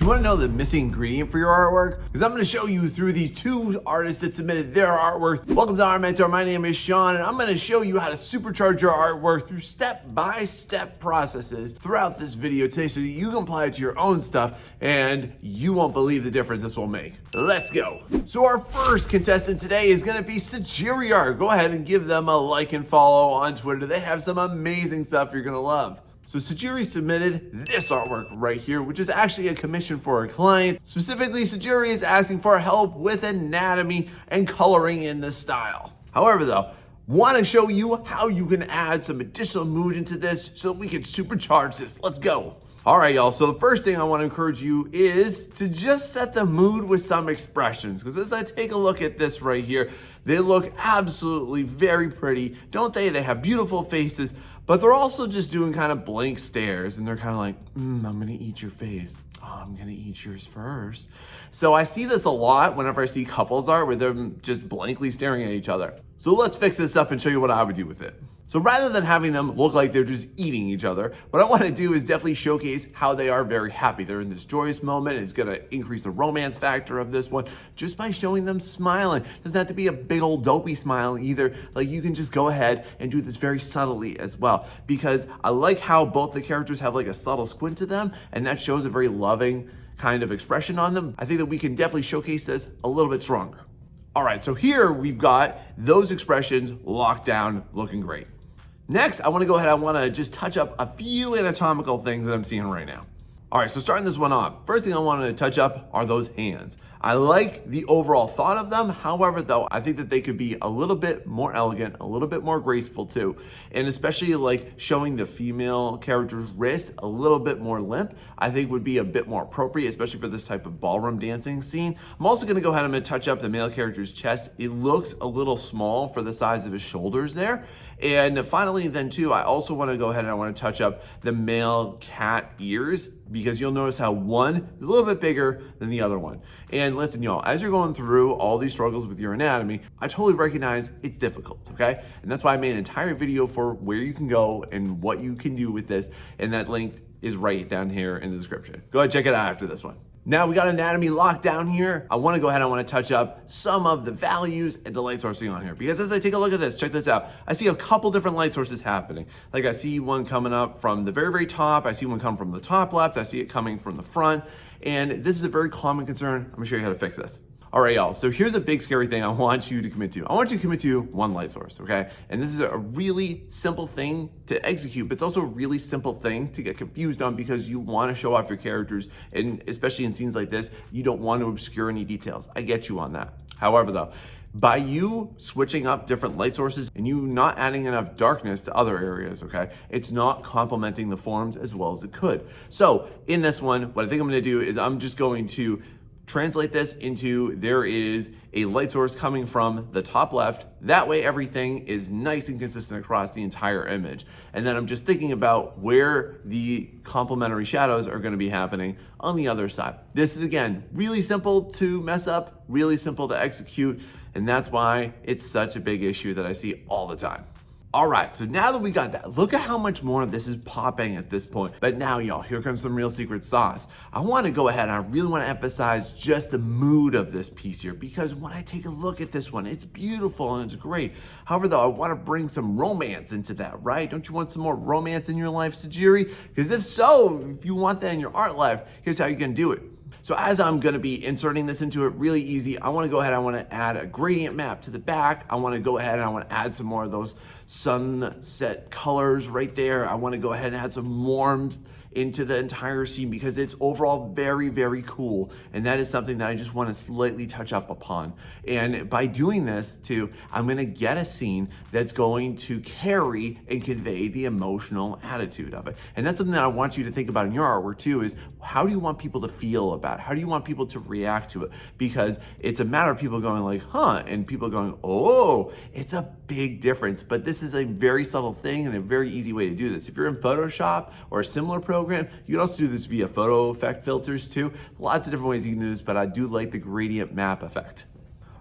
You want to know the missing ingredient for your artwork? Because I'm going to show you through these two artists that submitted their artwork. Welcome to Art Mentor. My name is Sean, and I'm going to show you how to supercharge your artwork through step-by-step processes throughout this video today so that you can apply it to your own stuff and you won't believe the difference this will make. Let's go. So our first contestant today is going to be Sajiri Art. Go ahead and give them a like and follow on Twitter. They have some amazing stuff you're going to love. So Sajiri submitted this artwork right here, which is actually a commission for a client. Specifically, Sajiri is asking for help with anatomy and coloring in the style. However though, want to show you how you can add some additional mood into this so that we can supercharge this. Let's go. All right, y'all, so the first thing I want to encourage you is to just set the mood with some expressions, because as I take a look at this right here, they look absolutely very pretty, don't they? They have beautiful faces, but they're also just doing kind of blank stares, and they're kind of like, I'm gonna eat your face. Oh, I'm gonna eat yours first. So I see this a lot whenever I see couples art where they're just blankly staring at each other. So let's fix this up and show you what I would do with it. So rather than having them look like they're just eating each other, what I want to do is definitely showcase how they are very happy. They're in this joyous moment. It's going to increase the romance factor of this one just by showing them smiling. It doesn't have to be a big old dopey smile either. Like, you can just go ahead and do this very subtly as well, because I like how both the characters have like a subtle squint to them, and that shows a very loving kind of expression on them. I think that we can definitely showcase this a little bit stronger. All right, so here we've got those expressions locked down, looking great. Next, I want to go ahead, I want to just touch up a few anatomical things that I'm seeing right now. All right, so starting this one off, first thing I want to touch up are those hands. I like the overall thought of them. However, though, I think that they could be a little bit more elegant, a little bit more graceful too. And especially like showing the female character's wrist a little bit more limp, I think would be a bit more appropriate, especially for this type of ballroom dancing scene. I'm also gonna go ahead and touch up the male character's chest. It looks a little small for the size of his shoulders there. And finally then too, I also want to go ahead and I want to touch up the male cat ears, because you'll notice how one is a little bit bigger than the other one. And listen, y'all, as you're going through all these struggles with your anatomy, I totally recognize it's difficult, okay? And that's why I made an entire video for where you can go and what you can do with this. And that link is right down here in the description. Go ahead, check it out after this one. Now we got anatomy locked down here. I want to go ahead, I want to touch up some of the values and the light sourcing on here, because as I take a look at this, check this out. I see a couple different light sources happening. Like I see one coming up from the very, very top. I see one come from the top left. I see it coming from the front. And this is a very common concern. I'm gonna show you how to fix this. All right, y'all, so here's a big scary thing I want you to commit to. I want you to commit to one light source, okay? And this is a really simple thing to execute, but it's also a really simple thing to get confused on, because you want to show off your characters, and especially in scenes like this, you don't want to obscure any details. I get you on that. However, though, by you switching up different light sources and you not adding enough darkness to other areas, okay, it's not complementing the forms as well as it could. So in this one, what I think I'm gonna do is I'm just going to translate this into, there is a light source coming from the top left. That way everything is nice and consistent across the entire image. And then I'm just thinking about where the complementary shadows are going to be happening on the other side. This is, again, really simple to mess up, really simple to execute, and that's why it's such a big issue that I see all the time. All right, so now that we got that, look at how much more of this is popping at this point. But now, y'all, here comes some real secret sauce. I want to go ahead and I really want to emphasize just the mood of this piece here, because when I take a look at this one, it's beautiful and it's great. However, though, I want to bring some romance into that, right? Don't you want some more romance in your life, Sajiri? Because if so, if you want that in your art life, here's how you're going to do it. So as I'm gonna be inserting this into it really easy, I wanna go ahead, I wanna add a gradient map to the back. I wanna go ahead and I wanna add some more of those sunset colors right there. I wanna go ahead and add some warmth into the entire scene, because it's overall very, very cool. And that is something that I just want to slightly touch up upon. And by doing this too, I'm going to get a scene that's going to carry and convey the emotional attitude of it. And that's something that I want you to think about in your artwork too, is how do you want people to feel about it? How do you want people to react to it? Because it's a matter of people going like, huh, and people going, oh, it's a big difference. But this is a very subtle thing and a very easy way to do this. If you're in Photoshop or a similar program, you can also do this via photo effect filters too. Lots of different ways you can do this, but I do like the gradient map effect.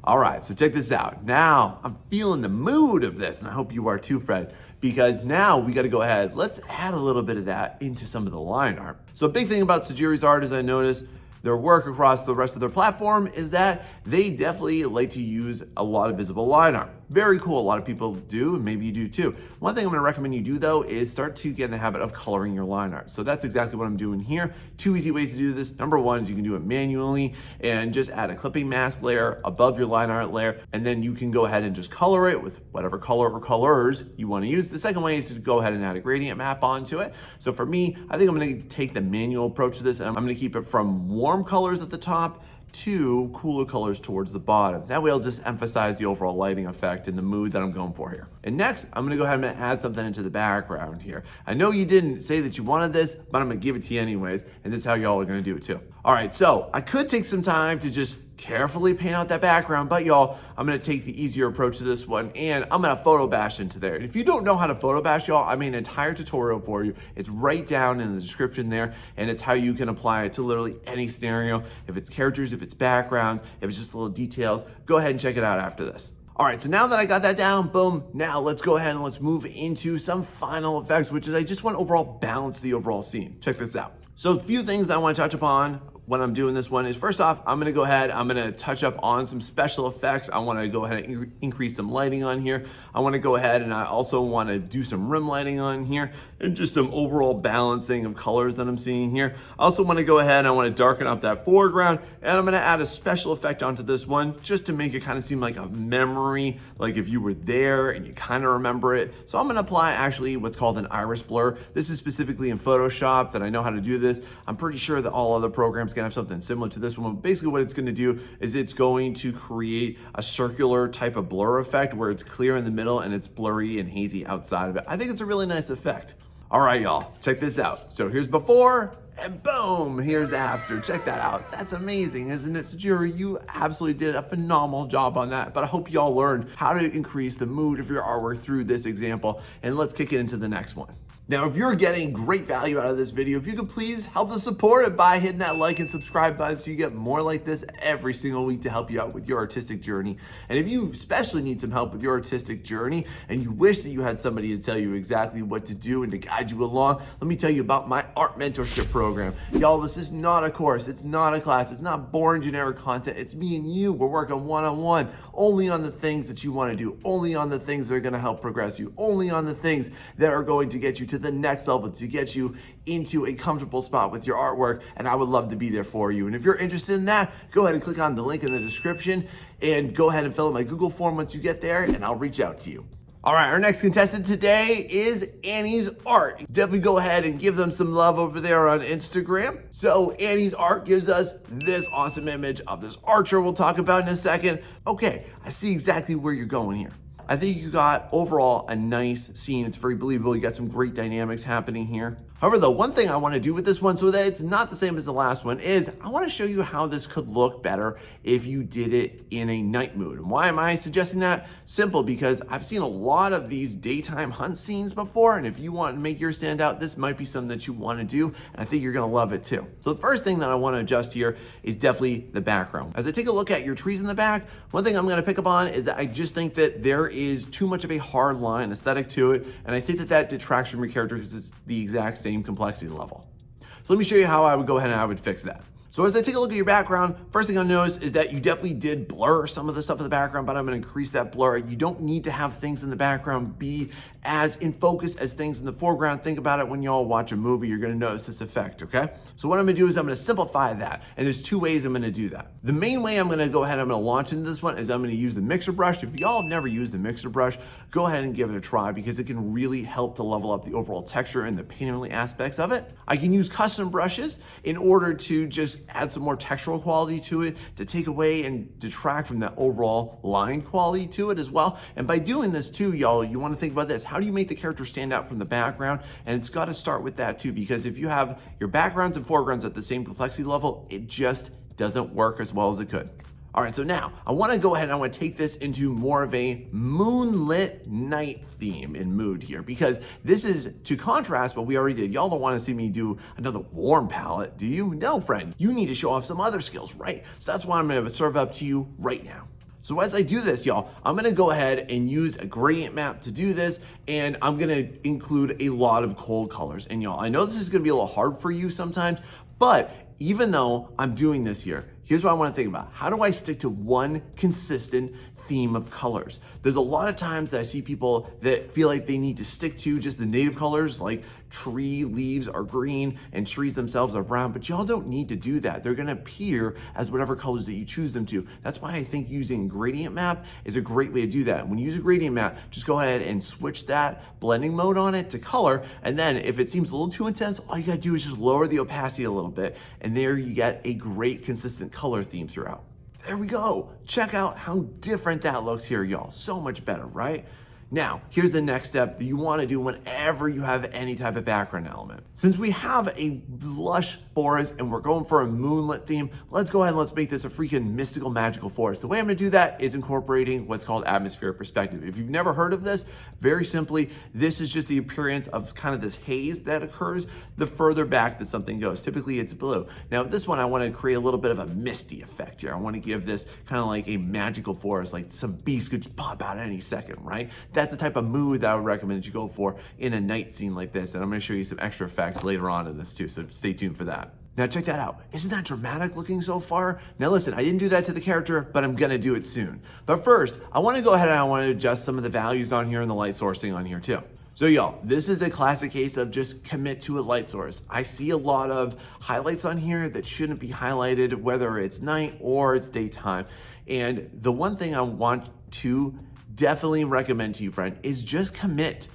All right, so check this out. Now I'm feeling the mood of this, and I hope you are too, Fred, because now we got to go ahead. Let's add a little bit of that into some of the line art. So a big thing about Sajiri's art is I noticed their work across the rest of their platform is that they definitely like to use a lot of visible line art. Very cool. A lot of people do, and maybe you do too. One thing I'm going to recommend you do though is start to get in the habit of coloring your line art. So that's exactly what I'm doing here. Two easy ways to do this. Number one is you can do it manually and just add a clipping mask layer above your line art layer, and then you can go ahead and just color it with whatever color or colors you want to use. The second way is to go ahead and add a gradient map onto it. So for me, I think I'm going to take the manual approach to this, and I'm going to keep it from warm colors at the top to cooler colors towards the bottom. That way I'll just emphasize the overall lighting effect and the mood that I'm going for here. And next, I'm gonna go ahead and add something into the background here. I know you didn't say that you wanted this, but I'm gonna give it to you anyways, and this is how y'all are gonna do it too. All right, so I could take some time to just carefully paint out that background, but y'all, I'm gonna take the easier approach to this one, and I'm gonna photo bash into there. And if you don't know how to photo bash, y'all, I made an entire tutorial for you. It's right down in the description there, and it's how you can apply it to literally any scenario. If it's characters, if it's backgrounds, if it's just little details, go ahead and check it out after this. All right, so now that I got that down, boom, now let's go ahead and let's move into some final effects, which is I just want to overall balance the overall scene. Check this out. So a few things that I want to touch upon when I'm doing this one is, first off, I'm gonna go ahead, I'm gonna touch up on some special effects. I wanna go ahead and increase some lighting on here. I wanna go ahead and I also wanna do some rim lighting on here and just some overall balancing of colors that I'm seeing here. I also wanna go ahead and I wanna darken up that foreground, and I'm gonna add a special effect onto this one just to make it kind of seem like a memory, like if you were there and you kind of remember it. So I'm gonna apply actually what's called an iris blur. This is specifically in Photoshop that I know how to do this. I'm pretty sure that all other programs can have something similar to this one. But basically what it's going to do is it's going to create a circular type of blur effect where it's clear in the middle and it's blurry and hazy outside of it. I think it's a really nice effect. All right, y'all, check this out. So here's before and boom, here's after. Check that out. That's amazing, isn't it? So Jury, you absolutely did a phenomenal job on that, but I hope y'all learned how to increase the mood of your artwork through this example, and let's kick it into the next one. Now, if you're getting great value out of this video, if you could please help to support it by hitting that like and subscribe button so you get more like this every single week to help you out with your artistic journey. And if you especially need some help with your artistic journey and you wish that you had somebody to tell you exactly what to do and to guide you along, let me tell you about my Art Mentorship program. Y'all, this is not a course, it's not a class, it's not boring generic content, it's me and you. We're working one-on-one, only on the things that you want to do, only on the things that are going to help progress you, only on the things that are going to get you to the next level, to get you into a comfortable spot with your artwork, and I would love to be there for you. And if you're interested in that, go ahead and click on the link in the description and go ahead and fill out my Google form once you get there, and I'll reach out to you. All right, our next contestant today is Annie's Art. Definitely go ahead and give them some love over there on Instagram. So Annie's Art gives us this awesome image of this archer we'll talk about in a second. Okay, I see exactly where you're going here. I think you got overall a nice scene. It's very believable. You got some great dynamics happening here. However, the one thing I want to do with this one so that it's not the same as the last one is I want to show you how this could look better if you did it in a night mood. And why am I suggesting that? Simple, because I've seen a lot of these daytime hunt scenes before, and if you want to make yours stand out, this might be something that you want to do, and I think you're going to love it too. So the first thing that I want to adjust here is definitely the background. As I take a look at your trees in the back, one thing I'm going to pick up on is that I just think that there is too much of a hard line aesthetic to it, and I think that that detracts from your character because it's the exact same complexity level. So let me show you how I would go ahead and I would fix that. So as I take a look at your background, first thing I'll notice is that you definitely did blur some of the stuff in the background, but I'm gonna increase that blur. You don't need to have things in the background be as in focus as things in the foreground. Think about it when y'all watch a movie, you're gonna notice this effect, okay? So what I'm gonna do is I'm gonna simplify that, and there's two ways I'm gonna do that. The main way I'm gonna go ahead and I'm gonna launch into this one is I'm gonna use the mixer brush. If y'all have never used the mixer brush, go ahead and give it a try because it can really help to level up the overall texture and the painterly aspects of it. I can use custom brushes in order to just add some more textural quality to it, to take away and detract from that overall line quality to it as well. And by doing this too, y'all, you wanna think about this. How do you make the character stand out from the background? And it's gotta start with that too, because if you have your backgrounds and foregrounds at the same complexity level, it just doesn't work as well as it could. All right, so now I wanna go ahead and I wanna take this into more of a moonlit night theme and mood here, because this is to contrast what we already did. Y'all don't wanna see me do another warm palette, do you? No, friend, you need to show off some other skills, right? So that's what I'm gonna serve up to you right now. So as I do this, y'all, I'm gonna go ahead and use a gradient map to do this, and I'm gonna include a lot of cold colors. And y'all, I know this is gonna be a little hard for you sometimes, but even though I'm doing this here, here's what I want to think about. How do I stick to one consistent theme of colors? There's a lot of times that I see people that feel like they need to stick to just the native colors, like tree leaves are green and trees themselves are brown, but y'all don't need to do that. They're gonna appear as whatever colors that you choose them to. That's why I think using gradient map is a great way to do that. When you use a gradient map, just go ahead and switch that blending mode on it to color, and then if it seems a little too intense, all you gotta do is just lower the opacity a little bit, and there you get a great consistent color theme throughout. There we go. Check out how different that looks here, y'all. So much better, right? Now, here's the next step that you want to do whenever you have any type of background element. Since we have a lush forest and we're going for a moonlit theme, let's go ahead and let's make this a freaking mystical, magical forest. The way I'm going to do that is incorporating what's called atmospheric perspective. If you've never heard of this, very simply, this is just the appearance of kind of this haze that occurs the further back that something goes. Typically, it's blue. Now, this one, I want to create a little bit of a misty effect here. I want to give this kind of like a magical forest, like some beast could just pop out at any second, right? That's the type of mood that I would recommend that you go for in a night scene like this. And I'm going to show you some extra effects later on in this too, so stay tuned for that. Now check that out. Isn't that dramatic looking so far? Now listen, I didn't do that to the character, but I'm gonna do it soon. But first, I wanna go ahead and I wanna adjust some of the values on here and the light sourcing on here too. So y'all, this is a classic case of just commit to a light source. I see a lot of highlights on here that shouldn't be highlighted, whether it's night or it's daytime. And the one thing I want to definitely recommend to you, friend, is just commit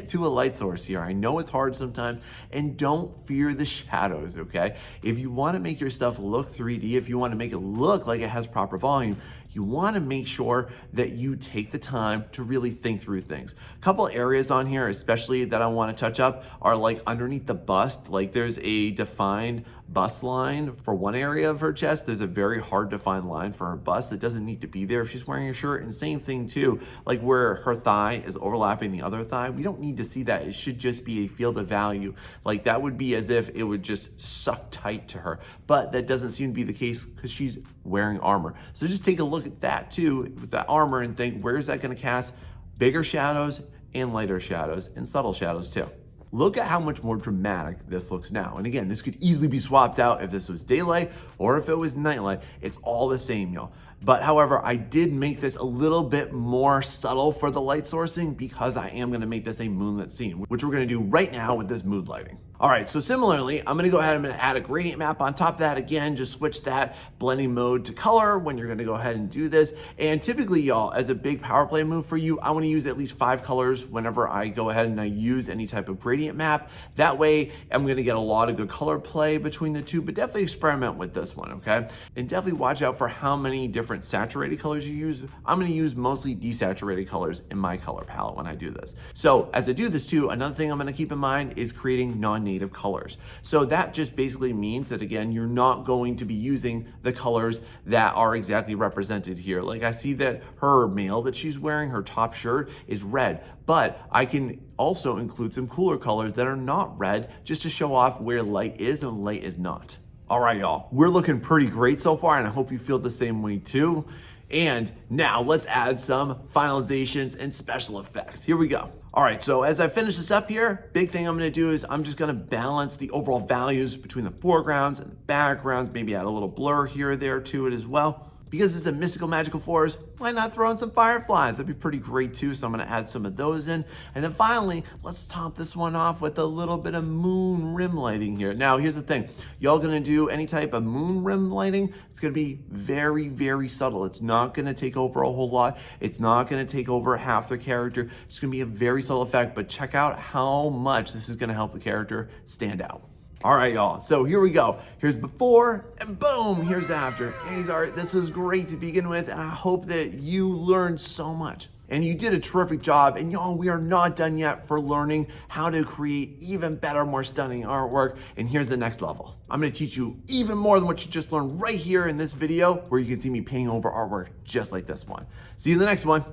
to a light source here. I know it's hard sometimes, and don't fear the shadows, okay? If you want to make your stuff look 3D, if you want to make it look like it has proper volume, you want to make sure that you take the time to really think through things. A couple areas on here, especially that I want to touch up, are like underneath the bust. Like there's a defined bust line for one area of her chest. There's a very hard defined line for her bust that doesn't need to be there if she's wearing a shirt. And same thing too, like where her thigh is overlapping the other thigh. We don't need to see that. It should just be a field of value. Like that would be as if it would just suck tight to her. But that doesn't seem to be the case because she's wearing armor. So just take a look at that too with that armor and think, where is that going to cast bigger shadows and lighter shadows and subtle shadows too. Look at how much more dramatic this looks now. And again, this could easily be swapped out if this was daylight or if it was nightlight. It's all the same, y'all. But however, I did make this a little bit more subtle for the light sourcing because I am gonna make this a moonlit scene, which we're gonna do right now with this mood lighting. All right, so similarly, I'm gonna go ahead and I'm gonna add a gradient map on top of that. Again, just switch that blending mode to color when you're gonna go ahead and do this. And typically, y'all, as a big power play move for you, I wanna use at least 5 colors whenever I go ahead and I use any type of gradient map. That way, I'm gonna get a lot of good color play between the two, but definitely experiment with this one, okay? And definitely watch out for how many different saturated colors you use. I'm gonna use mostly desaturated colors in my color palette when I do this. So as I do this too, another thing I'm gonna keep in mind is creating non-native colors. So that just basically means that, again, you're not going to be using the colors that are exactly represented here. Like I see that her mail that she's wearing, her top shirt is red, but I can also include some cooler colors that are not red just to show off where light is and light is not. All right, y'all, we're looking pretty great so far, and I hope you feel the same way too. And now let's add some finalizations and special effects. Here we go. All right, so as I finish this up here, big thing I'm gonna do is I'm just gonna balance the overall values between the foregrounds and the backgrounds, maybe add a little blur here or there to it as well. Because it's a mystical, magical forest, why not throw in some fireflies? That'd be pretty great too, so I'm gonna add some of those in. And then finally, let's top this one off with a little bit of moon rim lighting here. Now, here's the thing. Y'all gonna do any type of moon rim lighting, it's gonna be very, very subtle. It's not gonna take over a whole lot. It's not gonna take over half the character. It's gonna be a very subtle effect, but check out how much this is gonna help the character stand out. All right, y'all, so here we go. Here's before and boom, here's after. Hey, Art, this was great to begin with, and I hope that you learned so much. And you did a terrific job, and y'all, we are not done yet for learning how to create even better, more stunning artwork, and here's the next level. I'm gonna teach you even more than what you just learned right here in this video, where you can see me painting over artwork just like this one. See you in the next one.